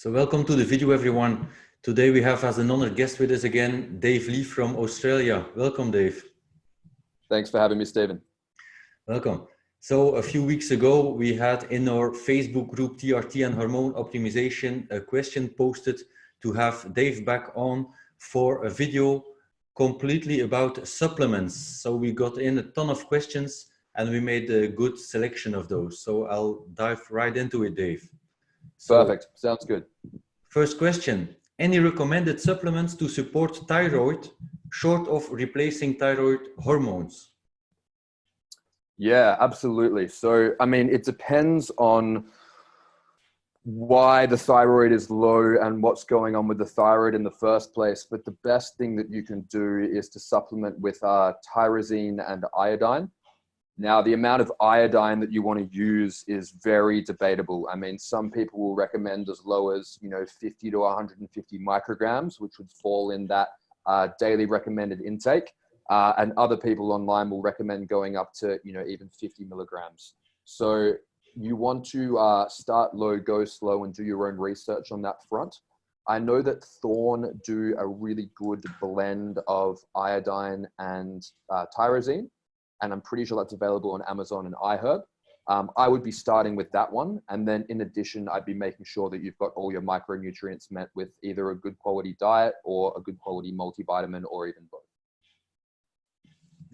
So welcome to the video, everyone. Today we have as another guest with us again, Dave Lee from Australia. Welcome, Dave. Thanks for having me, Stephen. Welcome. So a few weeks ago, we had in our Facebook group, TRT and Hormone Optimization, a question posted to have Dave back on for a video completely about supplements. So we got in a ton of questions and we made a good selection of those. So I'll dive right into it, Dave. So, perfect. Sounds good. First question, any recommended supplements to support thyroid short of replacing thyroid hormones? Yeah, absolutely. So, I mean, it depends on why the thyroid is low and what's going on with the thyroid in the first place. But the best thing that you can do is to supplement with tyrosine and iodine. Now, the amount of iodine that you want to use is very debatable. I mean, some people will recommend as low as, 50 to 150 micrograms, which would fall in that daily recommended intake. And other people online will recommend going up to, even 50 milligrams. So you want to start low, go slow, and do your own research on that front. I know that Thorne do a really good blend of iodine and tyrosine. And I'm pretty sure that's available on Amazon and iHerb. I would be starting with that one. And then in addition, I'd be making sure that you've got all your micronutrients met with either a good quality diet or a good quality multivitamin or even both.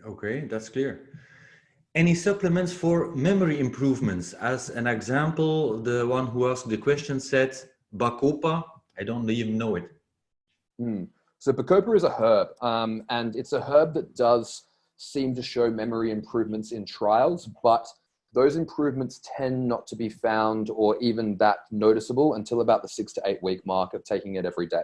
Okay, that's clear. Any supplements for memory improvements? As an example, the one who asked the question said Bacopa. I don't even know it. So Bacopa is a herb, and it's a herb that does seem to show memory improvements in trials, but those improvements tend not to be found or even that noticeable until about the 6 to 8 week mark of taking it every day.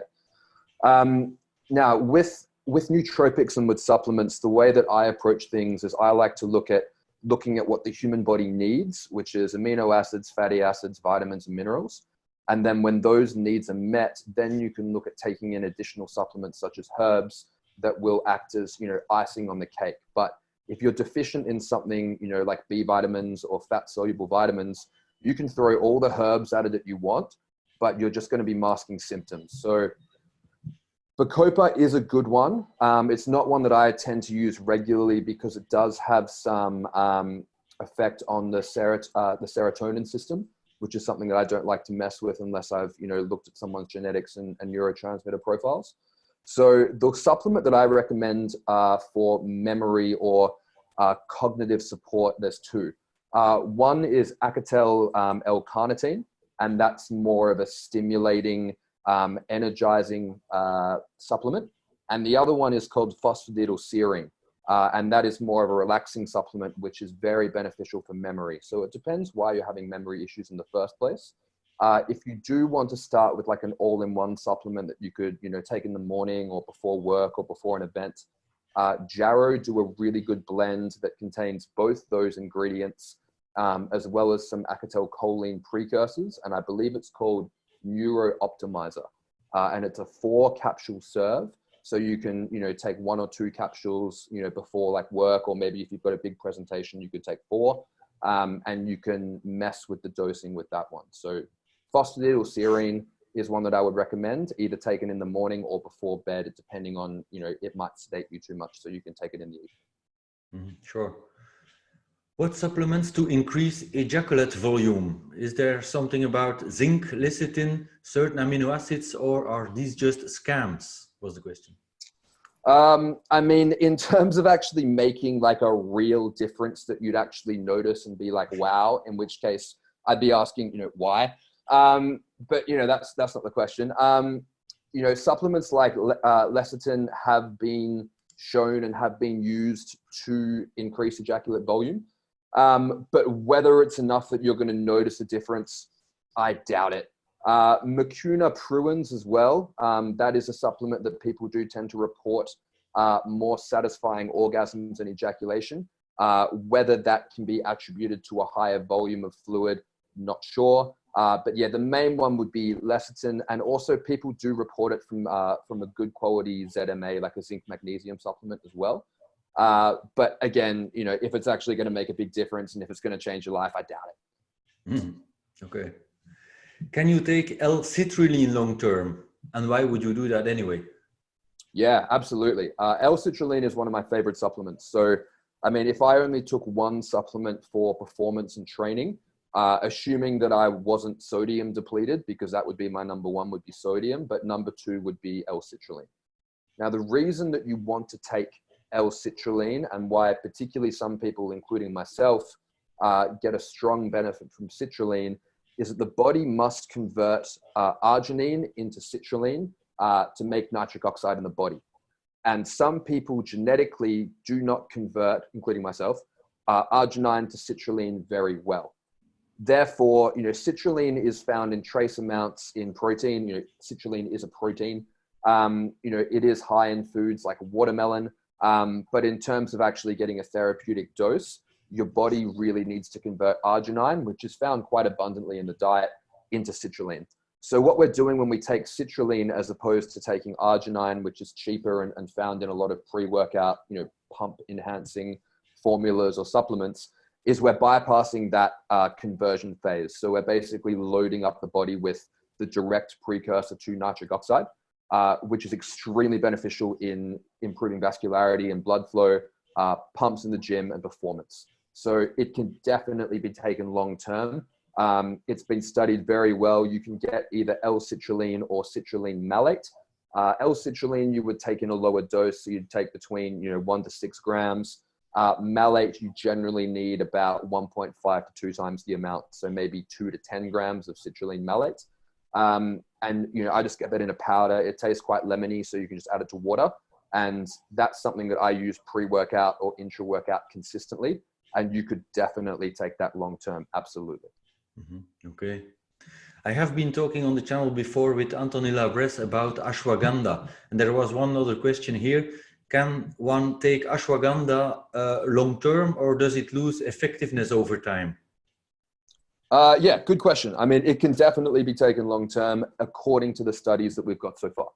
Now, with nootropics and with supplements, the way that I approach things is I like to looking at what the human body needs, which is amino acids, fatty acids, vitamins, and minerals. And then when those needs are met, then you can look at taking in additional supplements such as herbs that will act as, icing on the cake. But if you're deficient in something, like B vitamins or fat soluble vitamins, you can throw all the herbs at it that you want, but you're just going to be masking symptoms. So Bacopa is a good one. It's not one that I tend to use regularly because it does have some effect on the serotonin system, which is something that I don't like to mess with unless I've, looked at someone's genetics and neurotransmitter profiles. So the supplement that I recommend for memory or cognitive support, there's two. One is Acatel L-carnitine, and that's more of a stimulating, energizing supplement. And the other one is called phosphatidylserine, and that is more of a relaxing supplement, which is very beneficial for memory. So it depends why you're having memory issues in the first place. If you do want to start with like an all-in-one supplement that you could, take in the morning or before work or before an event, Jarrow do a really good blend that contains both those ingredients, as well as some acetylcholine precursors. And I believe it's called Neuro Optimizer. And it's a 4 capsule serve. So you can, take 1 or 2 capsules, before like work, or maybe if you've got a big presentation, you could take 4, and you can mess with the dosing with that one. So phosphatidylserine is one that I would recommend, either taken in the morning or before bed, depending on, it might sedate you too much, so you can take it in the evening. Sure. What supplements to increase ejaculate volume? Is there something about zinc, lecithin, certain amino acids, or are these just scams? Was the question. I mean, in terms of actually making like a real difference that you'd actually notice and be like, wow, in which case I'd be asking, why? But that's not the question. Supplements like lecithin have been shown and have been used to increase ejaculate volume. But whether it's enough that you're going to notice a difference, I doubt it. Mucuna pruens as well. That is a supplement that people do tend to report more satisfying orgasms and ejaculation. Whether that can be attributed to a higher volume of fluid, not sure. But yeah, the main one would be lecithin, and also people do report it from a good quality ZMA, like a zinc magnesium supplement as well. But again, if it's actually going to make a big difference and if it's going to change your life, I doubt it. Okay. Can you take L-citrulline long term? And why would you do that anyway? Yeah, absolutely. L-citrulline is one of my favorite supplements. So, I mean, if I only took one supplement for performance and training, assuming that I wasn't sodium depleted, because that would be my number one would be sodium, but number two would be L-citrulline. Now, the reason that you want to take L-citrulline and why particularly some people, including myself, get a strong benefit from citrulline is that the body must convert arginine into citrulline to make nitric oxide in the body. And some people genetically do not convert, including myself, arginine to citrulline very well. Therefore, citrulline is found in trace amounts in protein. Citrulline is a protein. It is high in foods like watermelon. But in terms of actually getting a therapeutic dose, your body really needs to convert arginine, which is found quite abundantly in the diet, into citrulline. So what we're doing when we take citrulline as opposed to taking arginine, which is cheaper and found in a lot of pre-workout, pump enhancing formulas or supplements, is we're bypassing that conversion phase. So we're basically loading up the body with the direct precursor to nitric oxide, which is extremely beneficial in improving vascularity and blood flow, pumps in the gym and performance. So it can definitely be taken long-term. It's been studied very well. You can get either L-citrulline or citrulline malate. L-citrulline you would take in a lower dose, so you'd take between 1 to 6 grams. Malate you generally need about 1.5 to 2 times the amount, so maybe 2 to 10 grams of citrulline malate. And I just get that in a powder. It tastes quite lemony, so you can just add it to water. And that's something that I use pre-workout or intra-workout consistently. And you could definitely take that long-term, absolutely. Mm-hmm. Okay. I have been talking on the channel before with Anthony Labres about ashwagandha. And there was one other question here. Can one take ashwagandha long-term, or does it lose effectiveness over time? Yeah, good question. I mean, it can definitely be taken long-term according to the studies that we've got so far.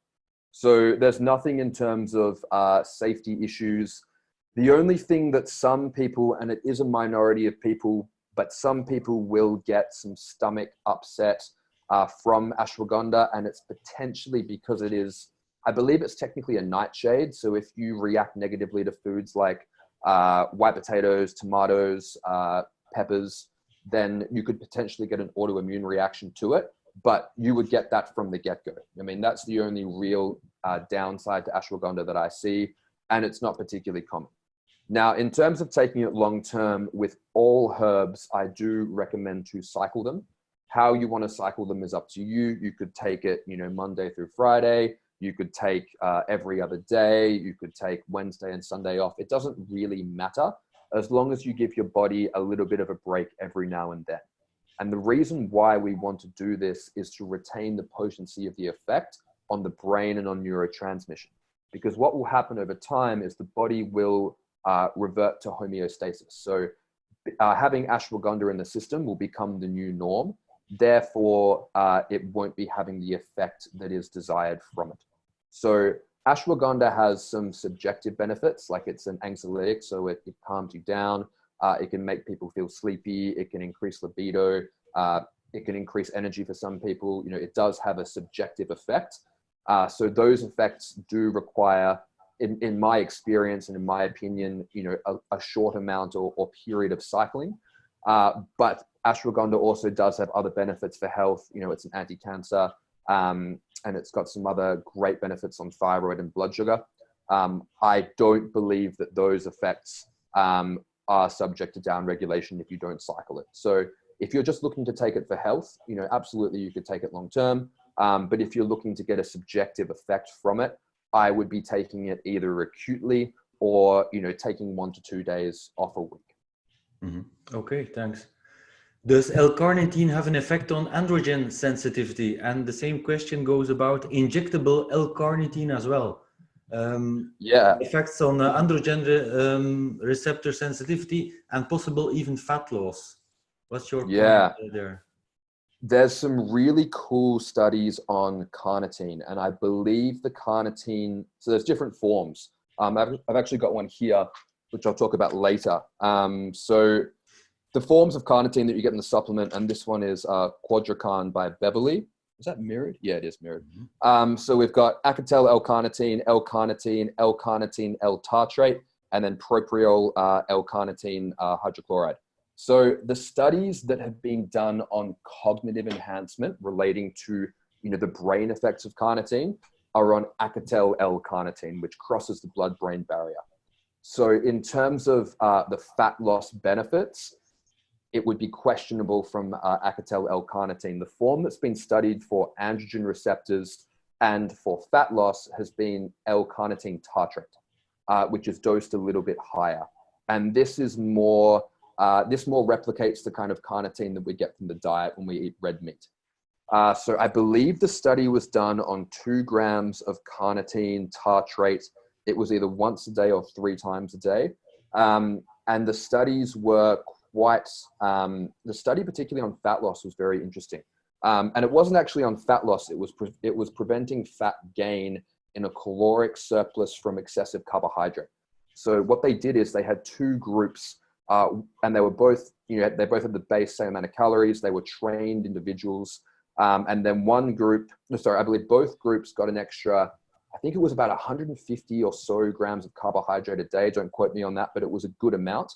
So there's nothing in terms of safety issues. The only thing that some people, and it is a minority of people, but some people will get some stomach upset from ashwagandha, and it's potentially because it is, I believe it's technically a nightshade. So if you react negatively to foods like white potatoes, tomatoes, peppers, then you could potentially get an autoimmune reaction to it, but you would get that from the get-go. I mean, that's the only real downside to ashwagandha that I see, and it's not particularly common. Now, in terms of taking it long-term with all herbs, I do recommend to cycle them. How you want to cycle them is up to you. You could take it, Monday through Friday. You could take every other day. You could take Wednesday and Sunday off. It doesn't really matter as long as you give your body a little bit of a break every now and then. And the reason why we want to do this is to retain the potency of the effect on the brain and on neurotransmission. Because what will happen over time is the body will revert to homeostasis. So having ashwagandha in the system will become the new norm. Therefore, it won't be having the effect that is desired from it. So ashwagandha has some subjective benefits, like it's an anxiolytic, so it calms you down. It can make people feel sleepy. It can increase libido. It can increase energy for some people. It does have a subjective effect. So those effects do require, in my experience and in my opinion, a short amount or period of cycling. But ashwagandha also does have other benefits for health. It's an anti-cancer, and it's got some other great benefits on thyroid and blood sugar. I don't believe that those effects are subject to downregulation if you don't cycle it. So if you're just looking to take it for health, absolutely you could take it long term. But if you're looking to get a subjective effect from it, I would be taking it either acutely or, taking 1 to 2 days off a week. Mm-hmm. Okay, thanks. Does L-carnitine have an effect on androgen sensitivity? And the same question goes about injectable L-carnitine as well. Yeah. Effects on androgen receptor sensitivity and possible even fat loss. What's your point there? There's some really cool studies on carnitine, and I believe the carnitine, so there's different forms. I've actually got one here, which I'll talk about later. So the forms of carnitine that you get in the supplement, and this one is Quadracarn by Beverly. Is that mirrored? Yeah, it is mirrored. So we've got Acetyl L-carnitine, L-carnitine, L-carnitine, L-tartrate, and then propriol L-carnitine hydrochloride. So the studies that have been done on cognitive enhancement relating to, you know, the brain effects of carnitine are on Acetyl L-carnitine, which crosses the blood-brain barrier. So in terms of the fat loss benefits, it would be questionable from Acetyl L-carnitine. The form that's been studied for androgen receptors and for fat loss has been L-carnitine tartrate, which is dosed a little bit higher. And this is more, this more replicates the kind of carnitine that we get from the diet when we eat red meat. So I believe the study was done on 2 grams of carnitine tartrate. It was either once a day or 3 times a day. And the studies were quite, the study particularly on fat loss was very interesting. And it wasn't actually on fat loss, it was preventing fat gain in a caloric surplus from excessive carbohydrate. So what they did is they had 2 groups, and they were both, you know, they both had the base same amount of calories, they were trained individuals. And then one group, sorry, I believe both groups got an extra, I think it was about 150 or so grams of carbohydrate a day. Don't quote me on that, but it was a good amount.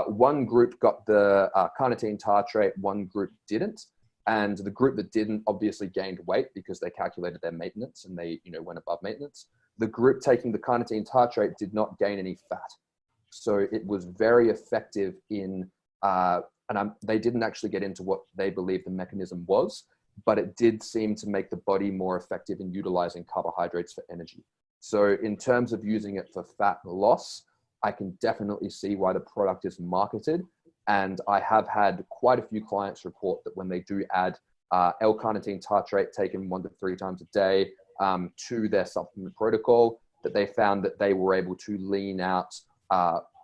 One group got the carnitine tartrate, one group didn't. And the group that didn't obviously gained weight because they calculated their maintenance and they, you know, went above maintenance. The group taking the carnitine tartrate did not gain any fat. So it was very effective in, they didn't actually get into what they believe the mechanism was, but it did seem to make the body more effective in utilizing carbohydrates for energy. So in terms of using it for fat loss, I can definitely see why the product is marketed. And I have had quite a few clients report that when they do add L-carnitine tartrate taken 1 to 3 times a day to their supplement protocol, that they found that they were able to lean out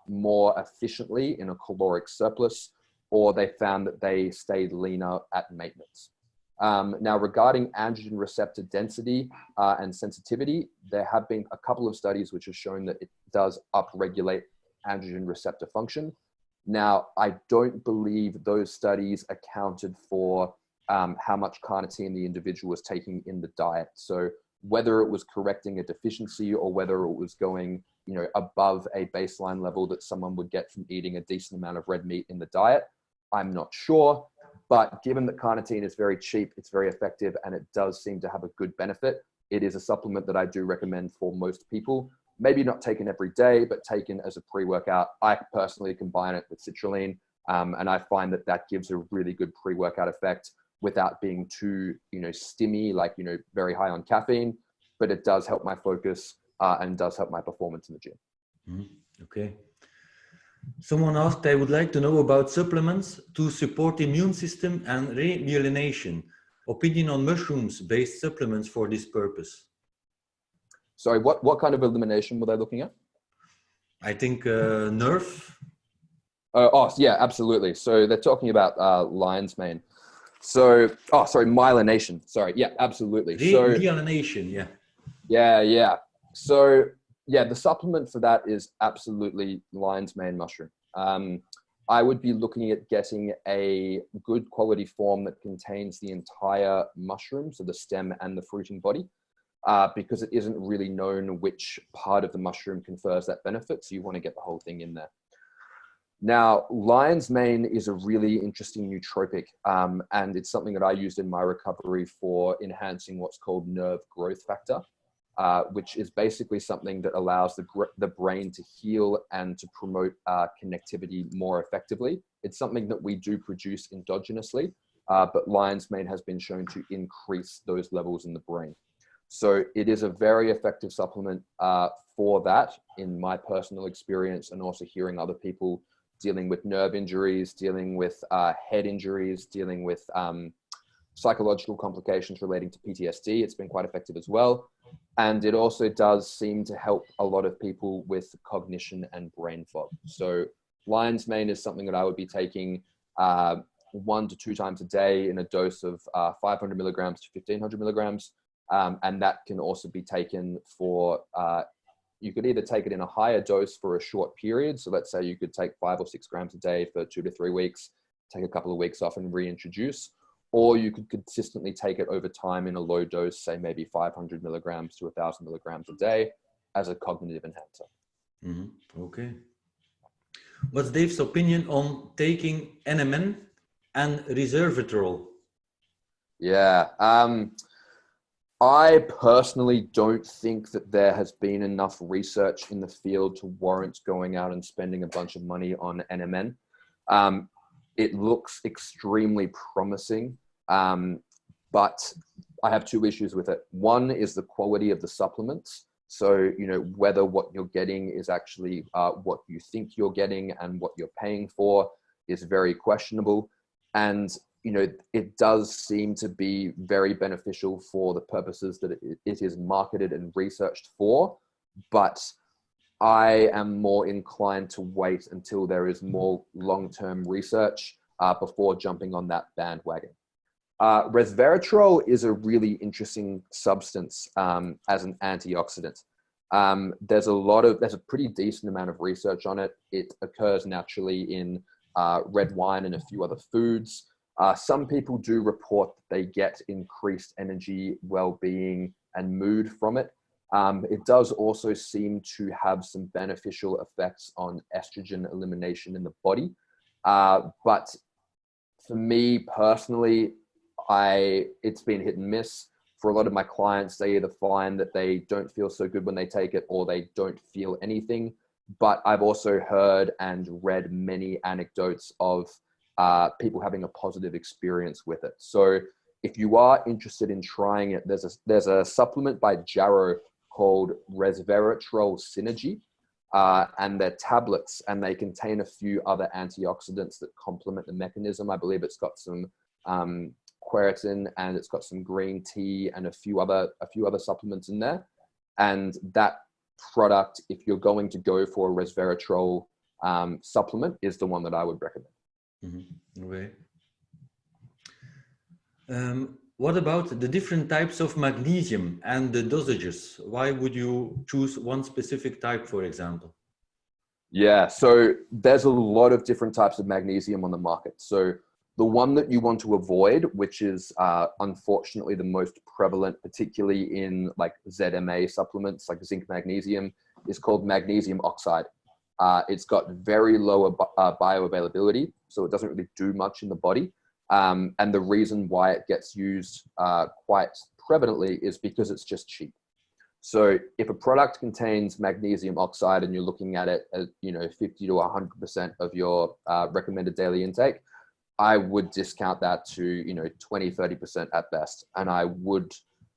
more efficiently in a caloric surplus, or they found that they stayed leaner at maintenance. Now, regarding androgen receptor density and sensitivity, there have been a couple of studies which have shown that it does upregulate androgen receptor function. Now, I don't believe those studies accounted for how much carnitine the individual was taking in the diet. So whether it was correcting a deficiency or whether it was going, you know, above a baseline level that someone would get from eating a decent amount of red meat in the diet, I'm not sure. But given that carnitine is very cheap, it's very effective, and it does seem to have a good benefit, it is a supplement that I do recommend for most people. Maybe not taken every day, but taken as a pre-workout. I personally combine it with Citruline, and I find that that gives a really good pre-workout effect without being too, you know, stimmy, like, you know, very high on caffeine, but it does help my focus and does help my performance in the gym. Okay. Someone asked, I would like to know about supplements to support the immune system and remyelination. Opinion on mushrooms-based supplements for this purpose. Sorry, what kind of elimination were they looking at? I think nerve. Oh, yeah, absolutely. So they're talking about lion's mane. So, oh, sorry, myelination. Sorry, yeah, absolutely. Remyelination, yeah. Yeah. So, yeah, the supplement for that is absolutely lion's mane mushroom. I would be looking at getting a good quality form that contains the entire mushroom, so the stem and the fruiting body, because it isn't really known which part of the mushroom confers that benefit. So you want to get the whole thing in there. Now, lion's mane is a really interesting nootropic, and it's something that I used in my recovery for enhancing what's called nerve growth factor, which is basically something that allows the brain to heal and to promote connectivity more effectively. It's something that we do produce endogenously, but lion's mane has been shown to increase those levels in the brain. So it is a very effective supplement for that, in my personal experience, and also hearing other people dealing with nerve injuries, dealing with head injuries, dealing with psychological complications relating to PTSD. It's been quite effective as well. And it also does seem to help a lot of people with cognition and brain fog. So lion's mane is something that I would be taking 1 to 2 times a day in a dose of 500 milligrams to 1500 milligrams. And that can also be taken for You could either take it in a higher dose for a short period. So let's say you could take 5 or 6 grams a day for 2 to 3 weeks, take a couple of weeks off and reintroduce, or you could consistently take it over time in a low dose, say maybe 500 milligrams to 1,000 milligrams a day as a cognitive enhancer. Okay. What's Dave's opinion on taking NMN and resveratrol? Yeah. I personally don't think that there has been enough research in the field to warrant going out and spending a bunch of money on NMN. It looks extremely promising, but I have 2 issues with it. One is the quality of the supplements. So, whether what you're getting is actually what you think you're getting and what you're paying for is very questionable. And it does seem to be very beneficial for the purposes that it is marketed and researched for, but I am more inclined to wait until there is more long-term research before jumping on that bandwagon. Resveratrol is a really interesting substance as an antioxidant. There's a pretty decent amount of research on it. It occurs naturally in red wine and a few other foods. Some people do report that they get increased energy, well-being, and mood from it. It does also seem to have some beneficial effects on estrogen elimination in the body. But for me personally, it's been hit and miss. For a lot of my clients, they either find that they don't feel so good when they take it or they don't feel anything. But I've also heard and read many anecdotes of people having a positive experience with it. So if you are interested in trying it, there's a supplement by Jarrow called resveratrol synergy, and they're tablets, and they contain a few other antioxidants that complement the mechanism. I believe it's got some quercetin, and it's got some green tea and a few other supplements in there. And that product, if you're going to go for a resveratrol supplement, is the one that I would recommend. Okay. What about the different types of magnesium and the dosages? Why would you choose one specific type, for example? Yeah, so there's a lot of different types of magnesium on the market. So the one that you want to avoid, which is unfortunately the most prevalent, particularly in like ZMA supplements like zinc magnesium, is called magnesium oxide. It's got very low bioavailability, so it doesn't really do much in the body. And the reason why it gets used quite prevalently is because it's just cheap. So if a product contains magnesium oxide and you're looking at it at 50 to 100% of your recommended daily intake, I would discount that to 20, 30% at best. And I would,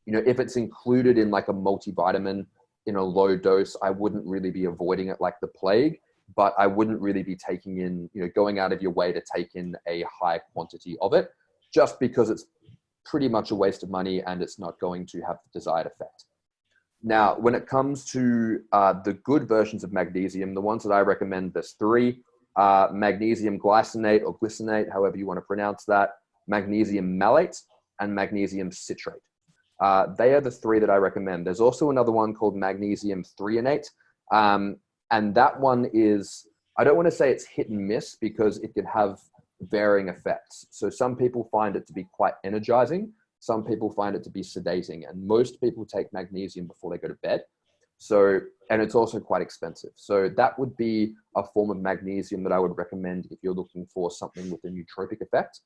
if it's included in like a multivitamin in a low dose, I wouldn't really be avoiding it like the plague, but I wouldn't really be taking in, going out of your way to take in a high quantity of it, just because it's pretty much a waste of money and it's not going to have the desired effect. Now, when it comes to the good versions of magnesium, the ones that I recommend, there's 3, magnesium glycinate or glycinate, however you want to pronounce that, magnesium malate, and magnesium citrate. They are the 3 that I recommend. There's also another one called magnesium threonate. And that one is, I don't want to say it's hit and miss because it can have varying effects. So some people find it to be quite energizing. Some people find it to be sedating. And most people take magnesium before they go to bed. So, and it's also quite expensive. So that would be a form of magnesium that I would recommend if you're looking for something with a nootropic effect.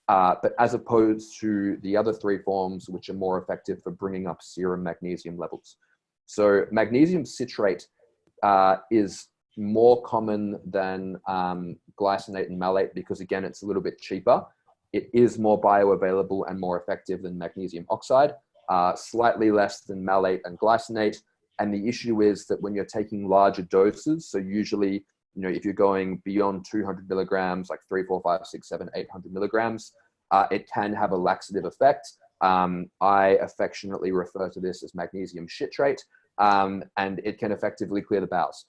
But as opposed to the other 3 forms, which are more effective for bringing up serum magnesium levels. So magnesium citrate is more common than glycinate and malate because, again, it's a little bit cheaper. It is more bioavailable and more effective than magnesium oxide, slightly less than malate and glycinate. And the issue is that when you're taking larger doses, so usually, if you're going beyond 200 milligrams, like 3, 4, 5, 6, 7, 800 milligrams, it can have a laxative effect. I affectionately refer to this as magnesium citrate, and it can effectively clear the bowels.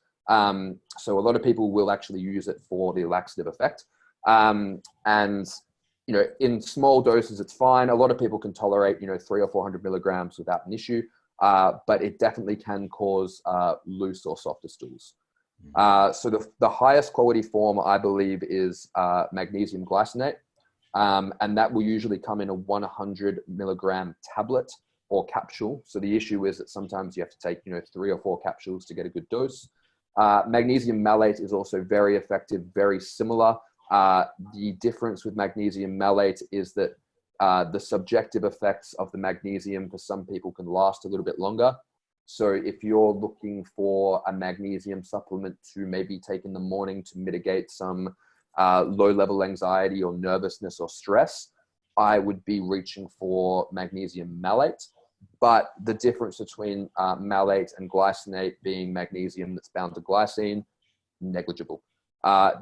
So a lot of people will actually use it for the laxative effect. And, in small doses, it's fine. A lot of people can tolerate, 300 or 400 milligrams without an issue. but it definitely can cause loose or softer stools. So the highest quality form, I believe, is magnesium glycinate. And that will usually come in a 100 milligram tablet or capsule. So the issue is that sometimes you have to take, 3 or 4 capsules to get a good dose. Magnesium malate is also very effective, very similar. The difference with magnesium malate is that the subjective effects of the magnesium for some people can last a little bit longer. So if you're looking for a magnesium supplement to maybe take in the morning to mitigate some low-level anxiety or nervousness or stress, I would be reaching for magnesium malate. But the difference between malate and glycinate being magnesium that's bound to glycine, negligible.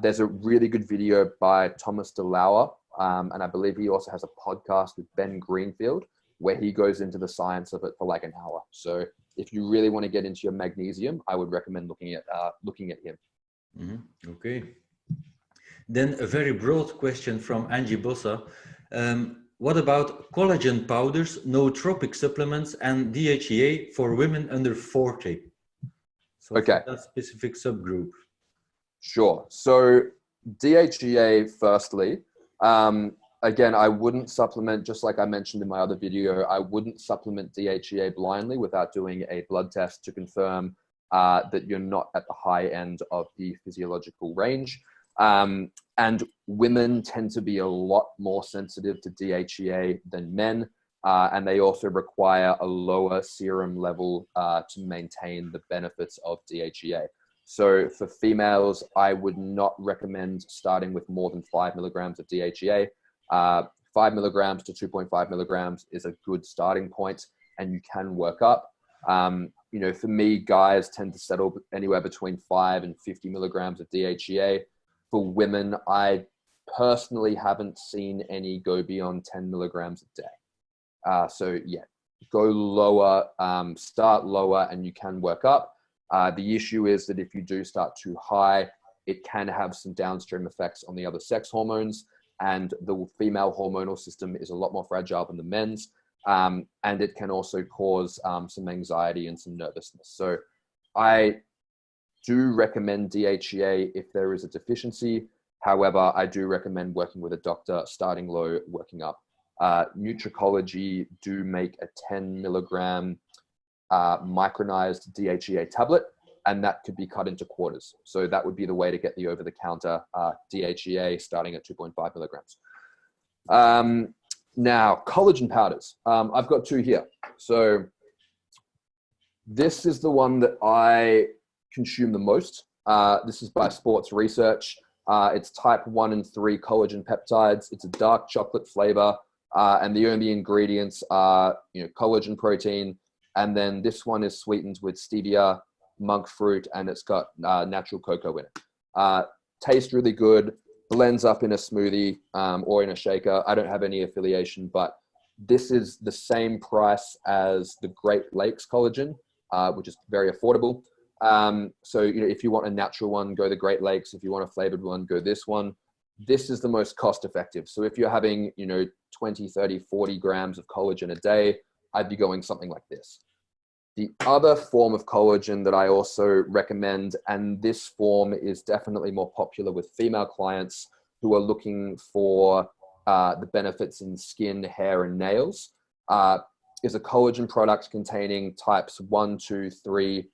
There's a really good video by Thomas DeLauer, and I believe he also has a podcast with Ben Greenfield, where he goes into the science of it for like an hour. So if you really want to get into your magnesium, I would recommend looking at him. Mm-hmm. Okay. Then a very broad question from Angie Bossa. What about collagen powders, nootropic supplements, and DHEA for women under 40? So okay, for that specific subgroup. Sure. So DHEA, firstly, again, I wouldn't supplement, just like I mentioned in my other video, I wouldn't supplement DHEA blindly without doing a blood test to confirm that you're not at the high end of the physiological range. And women tend to be a lot more sensitive to DHEA than men, and they also require a lower serum level to maintain the benefits of DHEA. So for females, I would not recommend starting with more than 5 milligrams of DHEA. 5 milligrams to 2.5 milligrams is a good starting point, and you can work up. For me, guys tend to settle anywhere between 5 and 50 milligrams of DHEA. For women, I personally haven't seen any go beyond 10 milligrams a day. So yeah, go lower, start lower, and you can work up. The issue is that if you do start too high, it can have some downstream effects on the other sex hormones, and the female hormonal system is a lot more fragile than the men's, and it can also cause some anxiety and some nervousness. So I do recommend DHEA if there is a deficiency. However, I do recommend working with a doctor, starting low, working up. Nutricology do make a 10 milligram micronized DHEA tablet, and that could be cut into quarters. So that would be the way to get the over-the-counter DHEA starting at 2.5 milligrams. Now, collagen powders. I've got 2 here. So this is the one that I consume the most. This is by Sports Research. It's type 1 and 3 collagen peptides. It's a dark chocolate flavor, and the only ingredients are collagen protein, and then this one is sweetened with stevia, monk fruit, and it's got natural cocoa in it. Tastes really good, blends up in a smoothie or in a shaker. I don't have any affiliation, but this is the same price as the Great Lakes collagen, which is very affordable. So if you want a natural one, go the Great Lakes. If you want a flavored one, go this one. This is the most cost effective. So if you're having 20, 30, 40 grams of collagen a day, I'd be going something like this. The other form of collagen that I also recommend, and this form is definitely more popular with female clients who are looking for the benefits in skin, hair, and nails, is a collagen product containing types 1, 2, 3,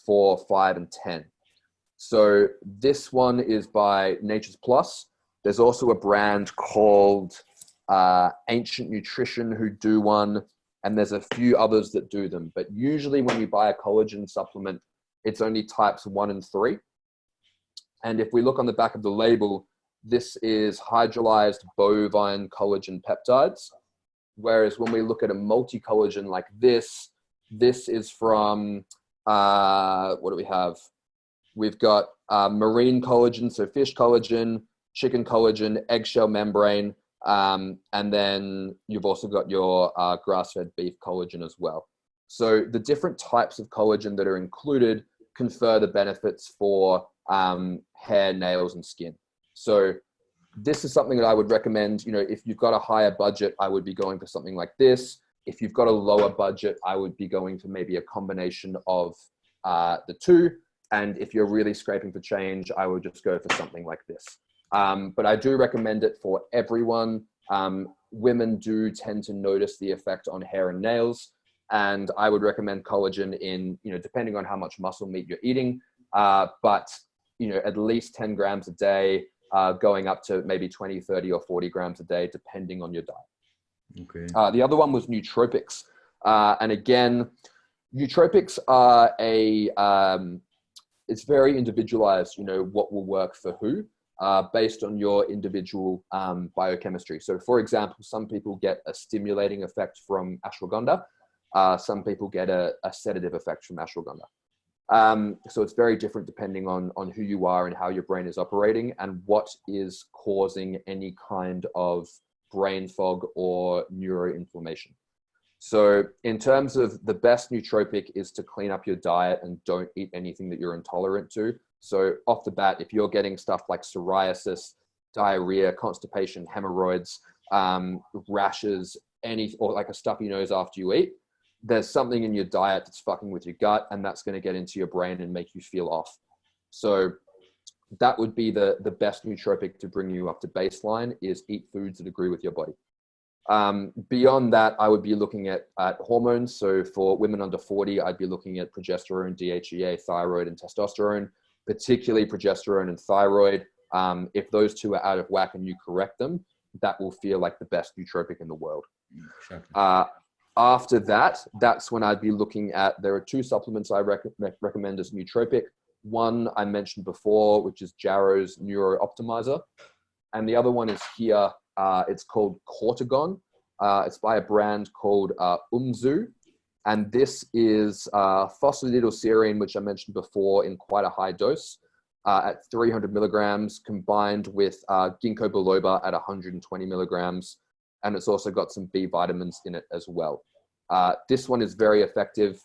4, 5, and 10. So this one is by Nature's Plus. There's also a brand called Ancient Nutrition who do one, and there's a few others that do them. But usually when you buy a collagen supplement, it's only types 1 and 3. And if we look on the back of the label, this is hydrolyzed bovine collagen peptides. Whereas when we look at a multi-collagen like this is from, what do we have? We've got marine collagen, so fish collagen, chicken collagen, eggshell membrane, and then you've also got your grass-fed beef collagen as well. So the different types of collagen that are included confer the benefits for hair, nails, and skin. So this is something that I would recommend. If you've got a higher budget, I would be going for something like this. If you've got a lower budget, I would be going for maybe a combination of the two. And if you're really scraping for change, I would just go for something like this. But I do recommend it for everyone. Women do tend to notice the effect on hair and nails. And I would recommend collagen in, depending on how much muscle meat you're eating, but, at least 10 grams a day, going up to maybe 20, 30, or 40 grams a day, depending on your diet. Okay. The other one was nootropics. And again, nootropics are it's very individualized, what will work for who, based on your individual biochemistry. So for example, some people get a stimulating effect from ashwagandha. Some people get a sedative effect from ashwagandha. So it's very different depending on who you are and how your brain is operating and what is causing any kind of brain fog or neuroinflammation. So in terms of the best nootropic is to clean up your diet and don't eat anything that you're intolerant to. So off the bat, if you're getting stuff like psoriasis, diarrhea, constipation, hemorrhoids, rashes, or like a stuffy nose after you eat, there's something in your diet that's fucking with your gut, and that's going to get into your brain and make you feel off. So that would be the best nootropic to bring you up to baseline, is eat foods that agree with your body. Beyond that, I would be looking at hormones. So for women under 40, I'd be looking at progesterone, DHEA, thyroid, and testosterone, particularly progesterone and thyroid. If those two are out of whack and you correct them, that will feel like the best nootropic in the world. Exactly. After that, that's when I'd be looking at, there are two supplements I recommend as nootropic. One I mentioned before, which is Jarrow's Neuro Optimizer. And the other one is here. It's called Cortigon. It's by a brand called Umzu. And this is phosphatidylserine, which I mentioned before, in quite a high dose at 300 milligrams, combined with ginkgo biloba at 120 milligrams. And it's also got some B vitamins in it as well. This one is very effective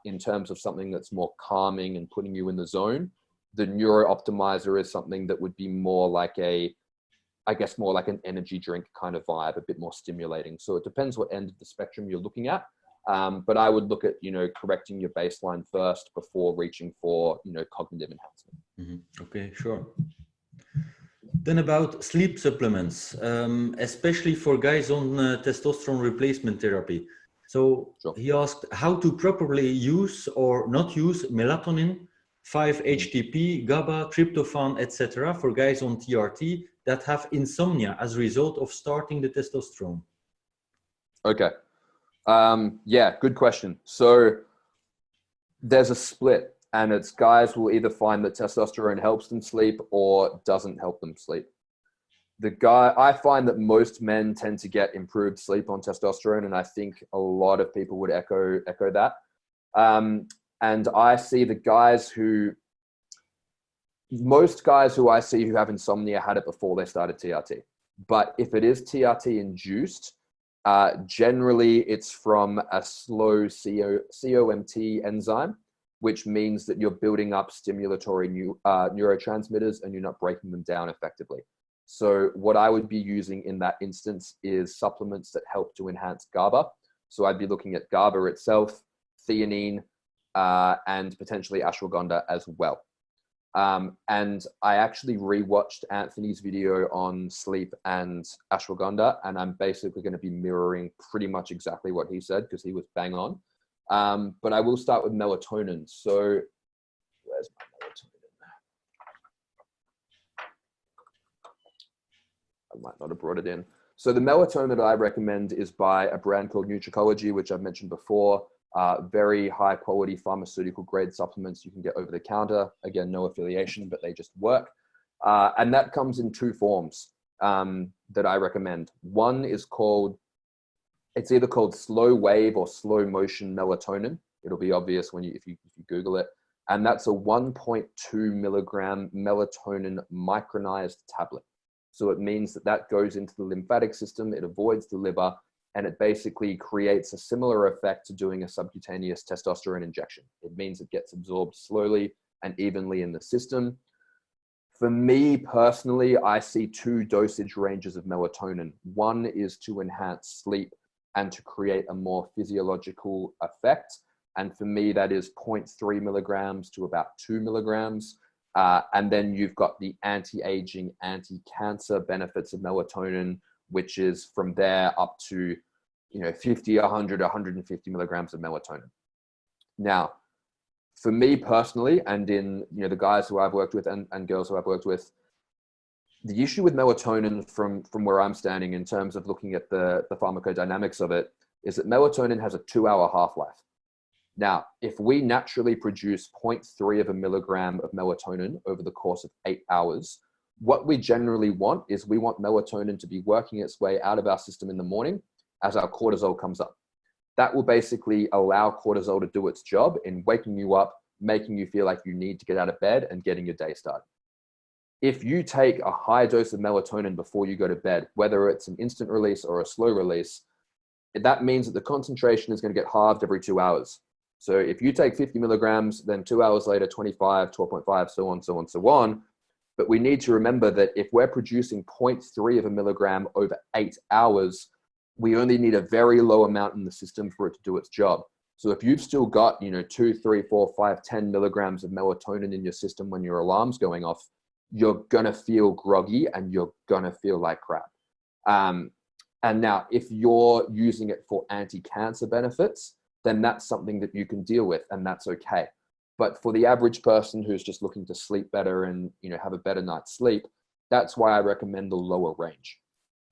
in terms of something that's more calming and putting you in the zone. The Neuro Optimizer is something that would be more like more like an energy drink kind of vibe, a bit more stimulating. So it depends what end of the spectrum you're looking at. But I would look at, correcting your baseline first before reaching for, cognitive enhancement. Mm-hmm. Okay, sure. Then about sleep supplements, especially for guys on testosterone replacement therapy. So sure. He asked how to properly use or not use melatonin, 5-HTP, GABA, tryptophan, etc. for guys on TRT that have insomnia as a result of starting the testosterone. Okay. Yeah, good question. So there's a split, and it's guys will either find that testosterone helps them sleep or doesn't help them sleep. I find that most men tend to get improved sleep on testosterone, and I think a lot of people would echo that. And I see most guys who I see who have insomnia had it before they started TRT. But if it is TRT induced, generally it's from a slow COMT enzyme, which means that you're building up stimulatory neurotransmitters and you're not breaking them down effectively. So what I would be using in that instance is supplements that help to enhance GABA. So I'd be looking at GABA itself, theanine, and potentially ashwagandha as well. And I actually rewatched Anthony's video on sleep and ashwagandha, and I'm basically going to be mirroring pretty much exactly what he said because he was bang on. But I will start with melatonin. So where's my melatonin? I might not have brought it in. So the melatonin that I recommend is by a brand called Nutricology, which I've mentioned before. Very high quality pharmaceutical grade supplements you can get over the counter. Again, no affiliation, but they just work. And that comes in two forms that I recommend. One is it's either called slow wave or slow motion melatonin. It'll be obvious if you Google it. And that's a 1.2 milligram melatonin micronized tablet. So it means that goes into the lymphatic system. It avoids the liver. And it basically creates a similar effect to doing a subcutaneous testosterone injection. It means it gets absorbed slowly and evenly in the system. For me personally, I see two dosage ranges of melatonin. One is to enhance sleep and to create a more physiological effect. And for me, that is 0.3 milligrams to about 2 milligrams. And then you've got the anti-aging, anti-cancer benefits of melatonin, which is from there up to 50, 100, 150 milligrams of melatonin. Now, for me personally, and in the guys who I've worked with and girls who I've worked with, the issue with melatonin from where I'm standing in terms of looking at the pharmacodynamics of it is that melatonin has a 2-hour half-life. Now, if we naturally produce 0.3 of a milligram of melatonin over the course of 8 hours, what we generally want is we want melatonin to be working its way out of our system in the morning as our cortisol comes up. That will basically allow cortisol to do its job in waking you up, making you feel like you need to get out of bed and getting your day started. If you take a high dose of melatonin before you go to bed, whether it's an instant release or a slow release, that means that the concentration is going to get halved every 2 hours. So if you take 50 milligrams, then 2 hours later, 25, 12.5, so on, so on, so on. But we need to remember that if we're producing 0.3 of a milligram over 8 hours, we only need a very low amount in the system for it to do its job. So if you've still got, 2, 3, 4, 5, 10 milligrams of melatonin in your system when your alarm's going off, you're going to feel groggy and you're going to feel like crap. And now if you're using it for anti-cancer benefits, then that's something that you can deal with, and that's okay. But for the average person who's just looking to sleep better and have a better night's sleep, that's why I recommend the lower range.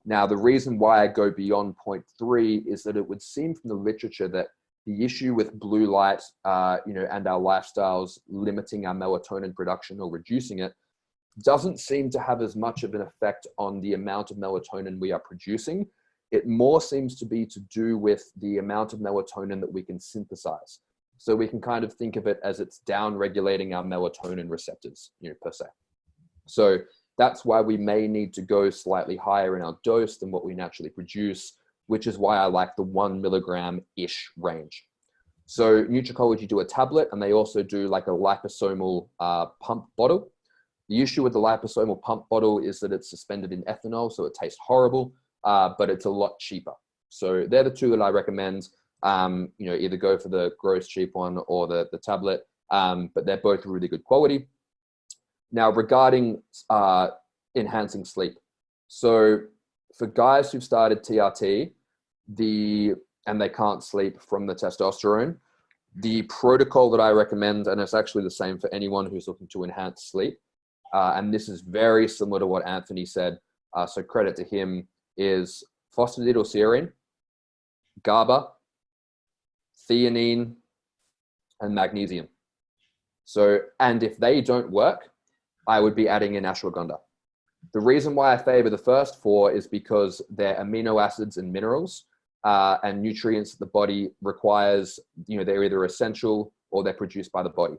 Now, the reason why I go beyond 0.3 is that it would seem from the literature that the issue with blue light, and our lifestyles limiting our melatonin production or reducing it doesn't seem to have as much of an effect on the amount of melatonin we are producing. It more seems to be to do with the amount of melatonin that we can synthesize. So we can kind of think of it as it's down regulating our melatonin receptors, per se. So that's why we may need to go slightly higher in our dose than what we naturally produce, which is why I like the 1 milligram-ish range. So Nutricology do a tablet, and they also do like a liposomal pump bottle. The issue with the liposomal pump bottle is that it's suspended in ethanol, so it tastes horrible, but it's a lot cheaper. So they're the two that I recommend. Either go for the gross cheap one or the tablet, but they're both really good quality. Now, regarding enhancing sleep. So for guys who've started TRT, and they can't sleep from the testosterone, the protocol that I recommend, and it's actually the same for anyone who's looking to enhance sleep, and this is very similar to what Anthony said, so credit to him, is phosphatidylserine, GABA, theanine, and magnesium. So, and if they don't work, I would be adding in ashwagandha. The reason why I favor the first four is because they're amino acids and minerals and nutrients that the body requires. They're either essential or they're produced by the body.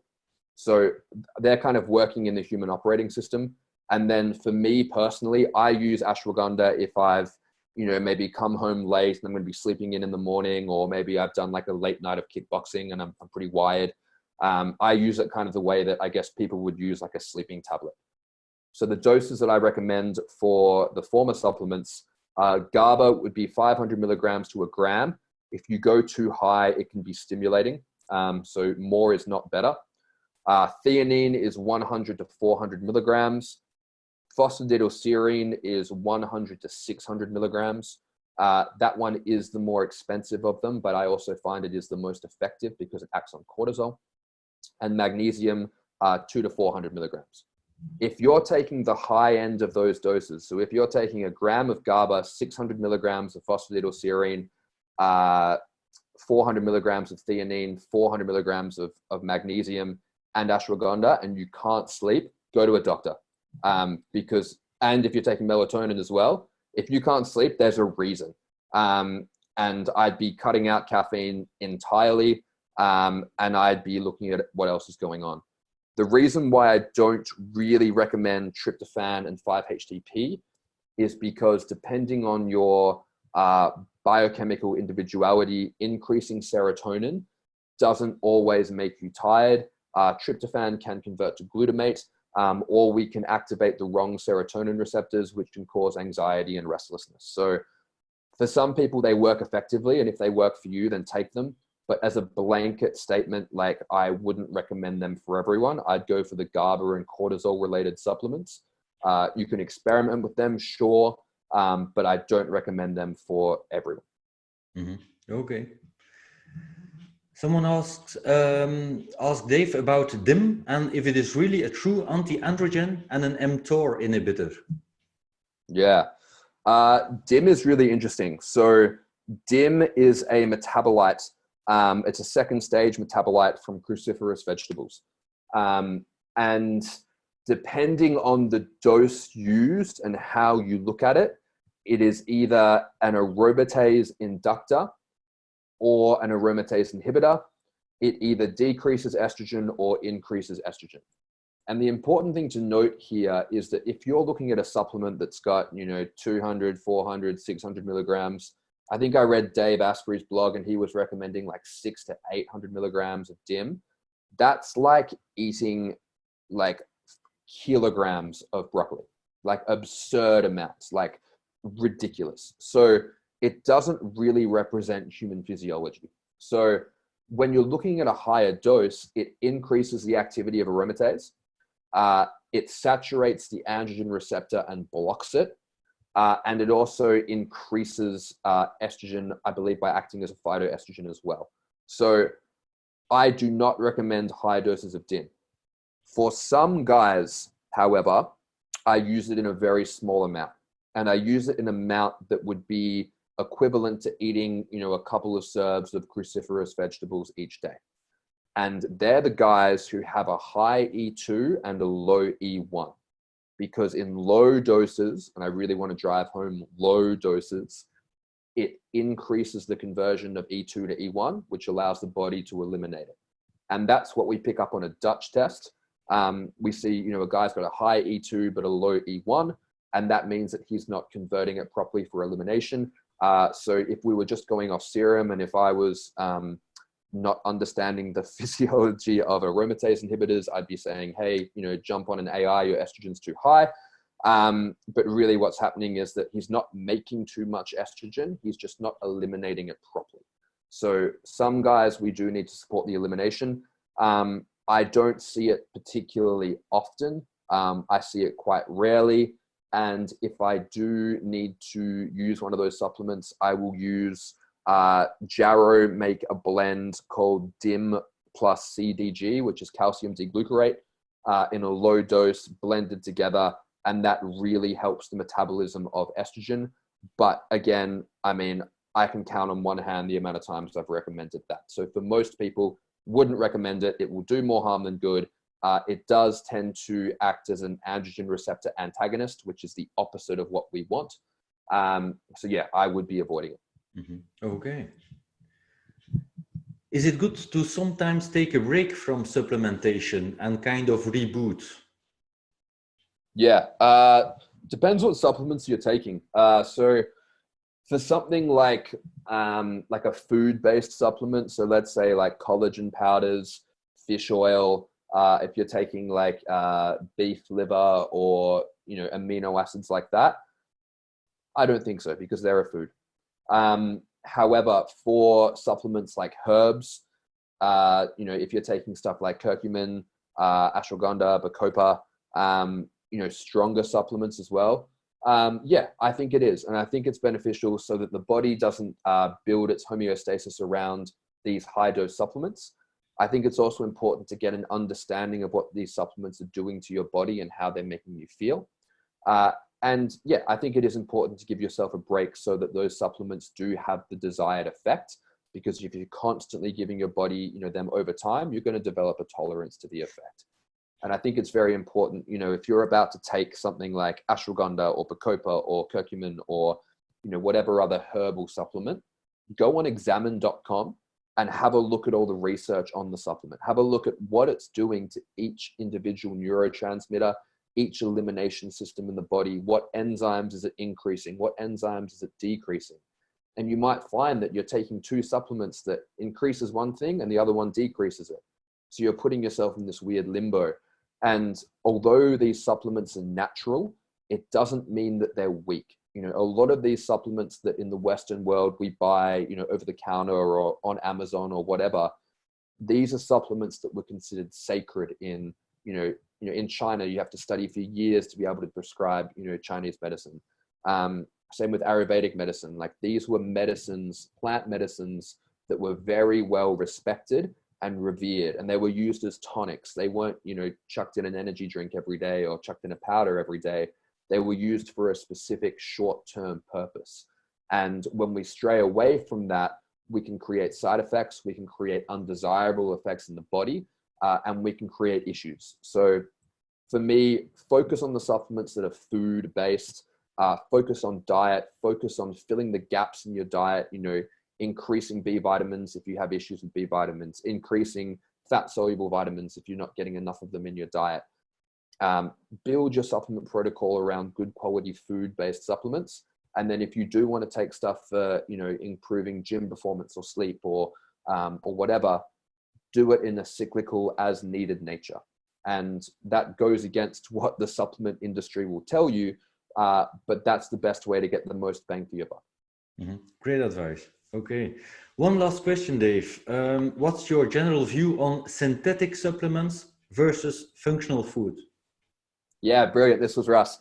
So they're kind of working in the human operating system. And then for me personally, I use ashwagandha if I've, maybe come home late and I'm going to be sleeping in the morning, or maybe I've done like a late night of kickboxing and I'm pretty wired. I use it kind of the way that I guess people would use like a sleeping tablet. So the doses that I recommend for the former supplements, GABA would be 500 milligrams to a gram. If you go too high, it can be stimulating. So more is not better. Theanine is 100 to 400 milligrams. Phosphatidylserine is 100 to 600 milligrams. That one is the more expensive of them, but I also find it is the most effective because it acts on cortisol. And magnesium, 2 to 400 milligrams. If you're taking the high end of those doses, so if you're taking a gram of GABA, 600 milligrams of phosphatidylserine, 400 milligrams of theanine, 400 milligrams of magnesium, and ashwagandha, and you can't sleep, go to a doctor. And if you're taking melatonin as well, if you can't sleep, there's a reason. And I'd be cutting out caffeine entirely, and I'd be looking at what else is going on. The reason why I don't really recommend tryptophan and 5-HTP is because depending on your biochemical individuality, increasing serotonin doesn't always make you tired. Tryptophan can convert to glutamate, or we can activate the wrong serotonin receptors, which can cause anxiety and restlessness. So For some people, they work effectively, and if they work for you, then take them. But as a blanket statement, like, I wouldn't recommend them for everyone. I'd go for the GABA and cortisol related supplements. You can experiment with them, sure, but I don't recommend them for everyone. Okay. Someone asked Dave about DIM and if it is really a true anti-androgen and an mTOR inhibitor. Yeah. DIM is really interesting. So DIM is a metabolite. It's a second stage metabolite from cruciferous vegetables. And depending on the dose used and how you look at it, it is either an aromatase inductor or an aromatase inhibitor. It either decreases estrogen or increases estrogen. And the important thing to note here is that if you're looking at a supplement that's got, 200, 400, 600 milligrams, I think I read Dave Asprey's blog and he was recommending like 600 to 800 milligrams of DIM. That's like eating like kilograms of broccoli, like absurd amounts, like ridiculous. So it doesn't really represent human physiology. So when you're looking at a higher dose, it increases the activity of aromatase. It saturates the androgen receptor and blocks it. And it also increases estrogen, I believe, by acting as a phytoestrogen as well. So I do not recommend high doses of DIM. For some guys, however, I use it in a very small amount. And I use it in an amount that would be equivalent to eating, a couple of serves of cruciferous vegetables each day. And they're the guys who have a high E2 and a low E1. Because in low doses, and I really want to drive home low doses, it increases the conversion of E2 to E1, which allows the body to eliminate it. And that's what we pick up on a Dutch test. We see, a guy's got a high E2 but a low E1, and that means that he's not converting it properly for elimination. So if we were just going off serum, and if I was not understanding the physiology of aromatase inhibitors, I'd be saying, hey, jump on an AI, your estrogen's too high. But really what's happening is that he's not making too much estrogen. He's just not eliminating it properly. So some guys, we do need to support the elimination. I don't see it particularly often. I see it quite rarely. And if I do need to use one of those supplements, I will use Jarrow make a blend called DIM plus CDG, which is calcium deglucarate, in a low dose blended together. And that really helps the metabolism of estrogen. But again, I can count on one hand the amount of times I've recommended that. So for most people, wouldn't recommend it. It will do more harm than good. It does tend to act as an androgen receptor antagonist, which is the opposite of what we want. So yeah, I would be avoiding it. Okay. Is it good to sometimes take a break from supplementation and kind of reboot? Yeah, depends what supplements you're taking. So for something like a food-based supplement, so let's say like collagen powders, fish oil, if you're taking like beef liver or amino acids like that, I don't think so, because they're a food. However, for supplements like herbs, if you're taking stuff like curcumin, ashwagandha, bacopa, stronger supplements as well, yeah, I think it is. And I think it's beneficial so that the body doesn't build its homeostasis around these high dose supplements. I think it's also important to get an understanding of what these supplements are doing to your body and how they're making you feel. And yeah, I think it is important to give yourself a break so that those supplements do have the desired effect, because if you're constantly giving your body, them over time, you're going to develop a tolerance to the effect. And I think it's very important, if you're about to take something like ashwagandha or bacopa or curcumin or, whatever other herbal supplement, go on examine.com and have a look at all the research on the supplement. Have a look at what it's doing to each individual neurotransmitter, each elimination system in the body. What enzymes is it increasing? What enzymes is it decreasing? And you might find that you're taking two supplements that increases one thing and the other one decreases it. So you're putting yourself in this weird limbo. And although these supplements are natural, it doesn't mean that they're weak. you know, a lot of these supplements that in the Western world we buy, you know, over the counter or on Amazon or whatever, these are supplements that were considered sacred in, in China. You have to study for years to be able to prescribe, you know, Chinese medicine. Same with Ayurvedic medicine. Like, these were medicines, plant medicines that were very well respected and revered, and they were used as tonics. They weren't, you know, chucked in an energy drink every day or chucked in a powder every day. They were used for a specific short-term purpose. And when we stray away from that, we can create side effects, we can create undesirable effects in the body, and we can create issues. So for me, focus on the supplements that are food-based, focus on diet, focus on filling the gaps in your diet, you know, increasing B vitamins if you have issues with B vitamins, increasing fat-soluble vitamins if you're not getting enough of them in your diet. Build your supplement protocol around good quality food-based supplements. And then if you do want to take stuff for, you know, improving gym performance or sleep or whatever, do it in a cyclical as needed nature. And that goes against what the supplement industry will tell you, but that's the best way to get the most bang for your buck. Mm-hmm. Great advice. Okay. One last question, Dave. What's your general view on synthetic supplements versus functional food? Yeah, brilliant. This was Russ.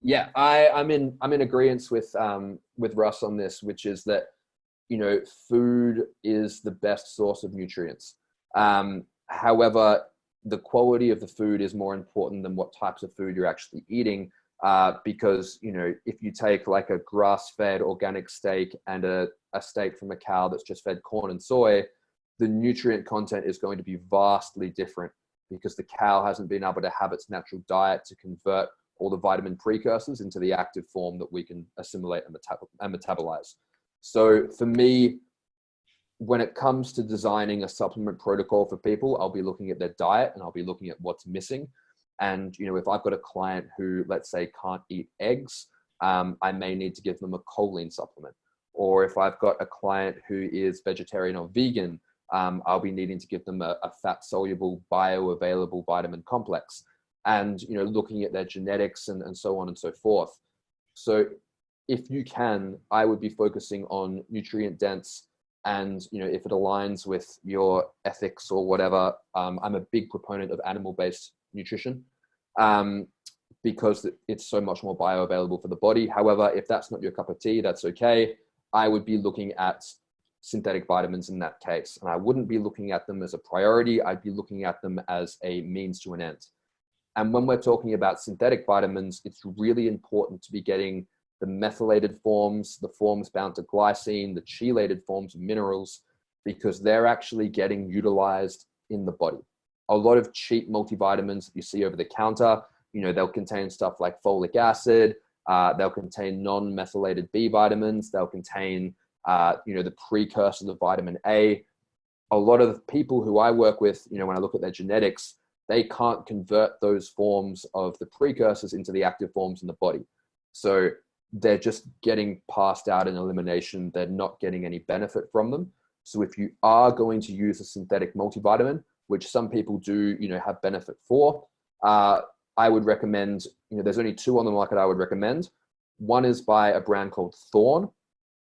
Yeah, I'm in agreement with Russ on this, which is that, you know, food is the best source of nutrients. However, the quality of the food is more important than what types of food you're actually eating, because, you know, if you take like a grass-fed organic steak and a steak from a cow that's just fed corn and soy, the nutrient content is going to be vastly different, because the cow hasn't been able to have its natural diet to convert all the vitamin precursors into the active form that we can assimilate and metabolize. So for me, when it comes to designing a supplement protocol for people, I'll be looking at their diet and I'll be looking at what's missing. And, you know, if I've got a client who, let's say, can't eat eggs, I may need to give them a choline supplement. Or if I've got a client who is vegetarian or vegan, I'll be needing to give them a fat-soluble, bioavailable vitamin complex. And, you know, looking at their genetics and so on and so forth. So if you can, I would be focusing on nutrient dense, and, you know, if it aligns with your ethics or whatever, I'm a big proponent of animal-based nutrition, because it's so much more bioavailable for the body. However, if that's not your cup of tea, that's okay. I would be looking at synthetic vitamins in that case. And I wouldn't be looking at them as a priority. I'd be looking at them as a means to an end. And when we're talking about synthetic vitamins, it's really important to be getting the methylated forms, the forms bound to glycine, the chelated forms of minerals, because they're actually getting utilized in the body. A lot of cheap multivitamins that you see over the counter, you know, they'll contain stuff like folic acid, they'll contain non-methylated B vitamins, they'll contain, you know, the precursor of vitamin A. A lot of the people who I work with, you know, when I look at their genetics, they can't convert those forms of the precursors into the active forms in the body. So they're just getting passed out in elimination. They're not getting any benefit from them. So if you are going to use a synthetic multivitamin, which some people do, you know, have benefit for, I would recommend, you know, there's only two on the market I would recommend. One is by a brand called Thorne,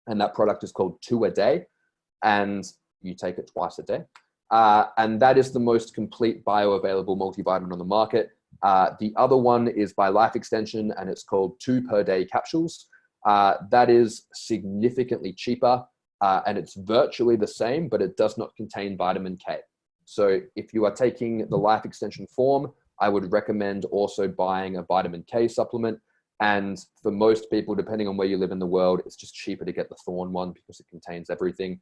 and that product is called 2 a Day, and you take it twice a day. And that is the most complete bioavailable multivitamin on the market. The other one is by Life Extension, and it's called 2 per day capsules. That is significantly cheaper, and it's virtually the same, but it does not contain vitamin K. So if you are taking the Life Extension form, I would recommend also buying a vitamin K supplement. And for most people, depending on where you live in the world, it's just cheaper to get the Thorne one because it contains everything.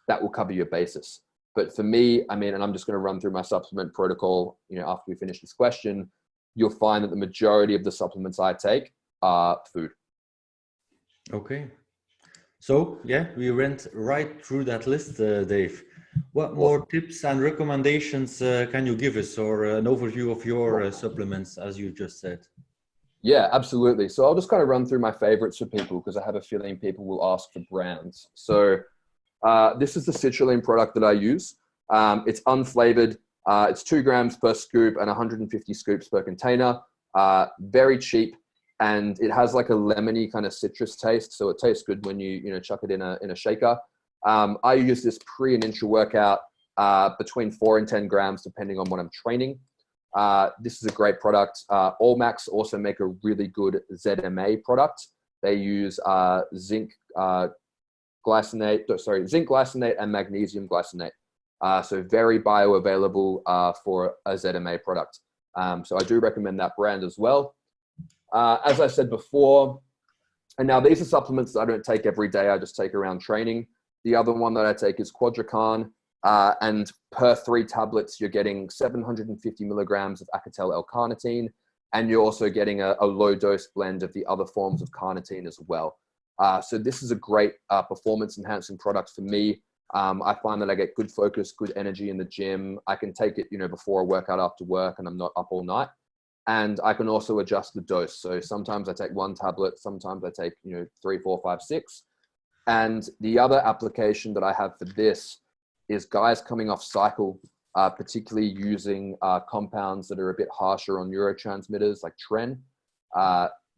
That will cover your basis. But for me, I mean, and I'm just going to run through my supplement protocol, you know, after we finish this question, you'll find that the majority of the supplements I take are food. Okay. So, yeah, we went right through that list, Dave. What more tips and recommendations can you give us, or an overview of your supplements, as you just said? Yeah, absolutely. So I'll just kind of run through my favorites for people, because I have a feeling people will ask for brands. So this is the Citruline product that I use. It's unflavored. It's 2 grams per scoop and 150 scoops per container. Very cheap. and it has like a lemony kind of citrus taste. So it tastes good when you chuck it in a shaker. I use this pre and intra workout between 4 and 10 grams, depending on what I'm training. This is a great product. Allmax also make a really good ZMA product. They use zinc glycinate and magnesium glycinate. So very bioavailable for a ZMA product. So I do recommend that brand as well. As I said before, and now these are supplements that I don't take every day. I just take around training. The other one that I take is Quadracarn. And per 3 tablets, you're getting 750 milligrams of Acatel L-carnitine. And you're also getting a low dose blend of the other forms of carnitine as well. So this is a great performance enhancing product for me. I find that I get good focus, good energy in the gym. I can take it, before a workout after work and I'm not up all night. And I can also adjust the dose. So sometimes I take 1 tablet, sometimes I take, 3, 4, 5, 6. And the other application that I have for this is guys coming off cycle, particularly using compounds that are a bit harsher on neurotransmitters like tren.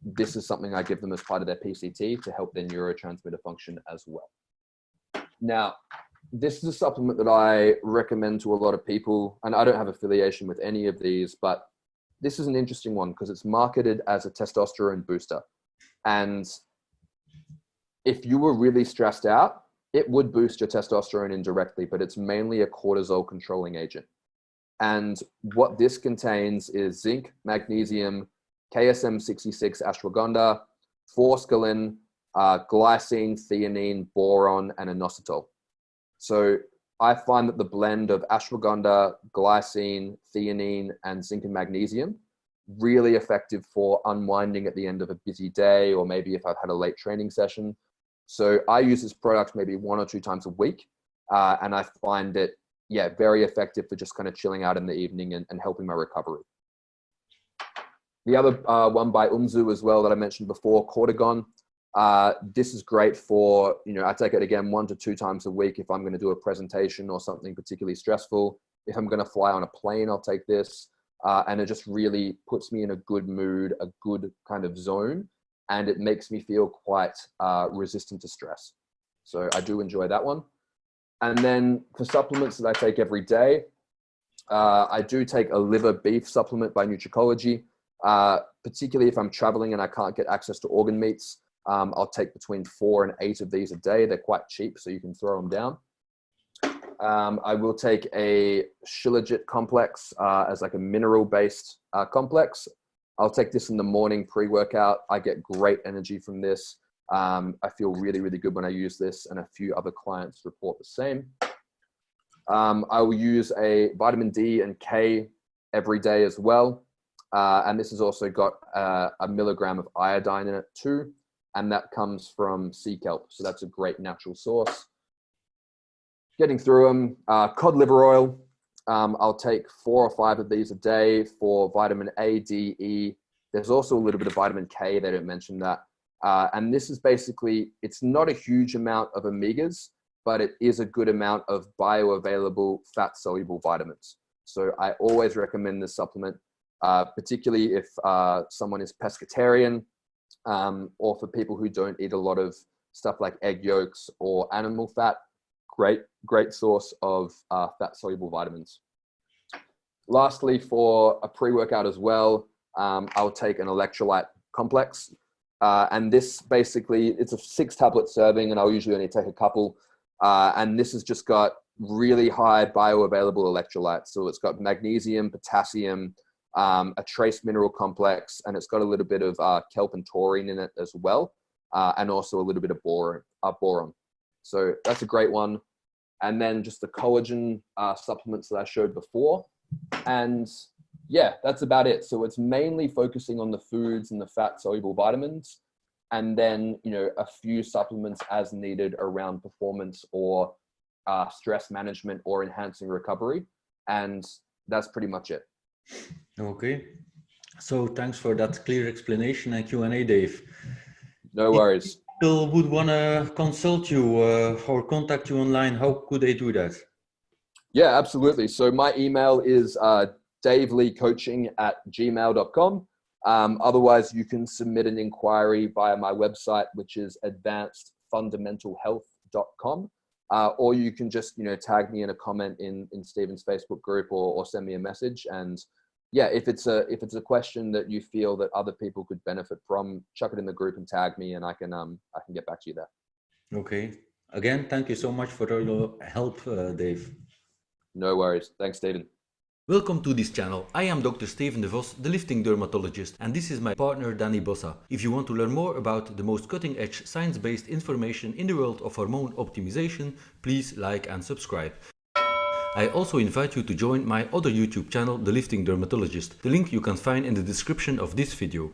This is something I give them as part of their PCT to help their neurotransmitter function as well. Now, this is a supplement that I recommend to a lot of people, and I don't have affiliation with any of these, but this is an interesting one because it's marketed as a testosterone booster. And if you were really stressed out, it would boost your testosterone indirectly, but it's mainly a cortisol controlling agent. And what this contains is zinc, magnesium, KSM-66 ashwagandha, forskolin, glycine, theanine, boron, and inositol. So I find that the blend of ashwagandha, glycine, theanine, and zinc and magnesium really effective for unwinding at the end of a busy day, or maybe if I've had a late training session. So I use this product maybe 1 or 2 times a week. And I find it, very effective for just kind of chilling out in the evening and helping my recovery. The other one by Umzu as well that I mentioned before, Cortigon. This is great for, I take it again 1 to 2 times a week if I'm going to do a presentation or something particularly stressful. If I'm going to fly on a plane, I'll take this. And it just really puts me in a good mood, a good kind of zone. And it makes me feel quite resistant to stress. So I do enjoy that one. And then for supplements that I take every day, I do take a liver beef supplement by Nutricology, particularly if I'm traveling and I can't get access to organ meats. I'll take between 4 and 8 of these a day. They're quite cheap, so you can throw them down. I will take a Shilajit complex as like a mineral-based complex. I'll take this in the morning pre-workout. I get great energy from this. I feel really, really good when I use this, and a few other clients report the same. I will use a vitamin D and K every day as well. And this has also got a milligram of iodine in it too. And that comes from sea kelp. So that's a great natural source. Getting through them, cod liver oil. I'll take 4 or 5 of these a day for vitamin A, D, E. There's also a little bit of vitamin K. They don't mention that. And this is basically, it's not a huge amount of omegas, but it is a good amount of bioavailable fat-soluble vitamins. So I always recommend this supplement, particularly if someone is pescatarian, or for people who don't eat a lot of stuff like egg yolks or animal fat. Great source of fat-soluble vitamins. Lastly, for a pre-workout as well, I'll take an electrolyte complex. And this basically, it's a 6-tablet serving, and I'll usually only take a couple. And this has just got really high bioavailable electrolytes. So it's got magnesium, potassium, a trace mineral complex, and it's got a little bit of kelp and taurine in it as well, and also a little bit of boron. So that's a great one. And then just the collagen supplements that I showed before. And yeah, that's about it. So it's mainly focusing on the foods and the fat-soluble vitamins, and then, a few supplements as needed around performance or stress management or enhancing recovery. And that's pretty much it. Okay. So thanks for that clear explanation and Q&A, Dave. No worries. If people would want to consult you or contact you online, how could they do that? Yeah, absolutely. So my email is daveleecoaching@gmail.com. Otherwise, you can submit an inquiry via my website, which is advancedfundamentalhealth.com. Or you can just, tag me in a comment in Stephen's Facebook group or send me a message. And yeah, if it's a question that you feel that other people could benefit from, chuck it in the group and tag me, and I can get back to you there. Okay. Again, thank you so much for all your help, Dave. No worries. Thanks, Stephen. Welcome to this channel. I am Dr. Steven de Vos, the lifting dermatologist, and this is my partner Danny Bossa. If you want to learn more about the most cutting-edge science-based information in the world of hormone optimization, please like and subscribe. I also invite you to join my other YouTube channel, The Lifting Dermatologist. The link you can find in the description of this video.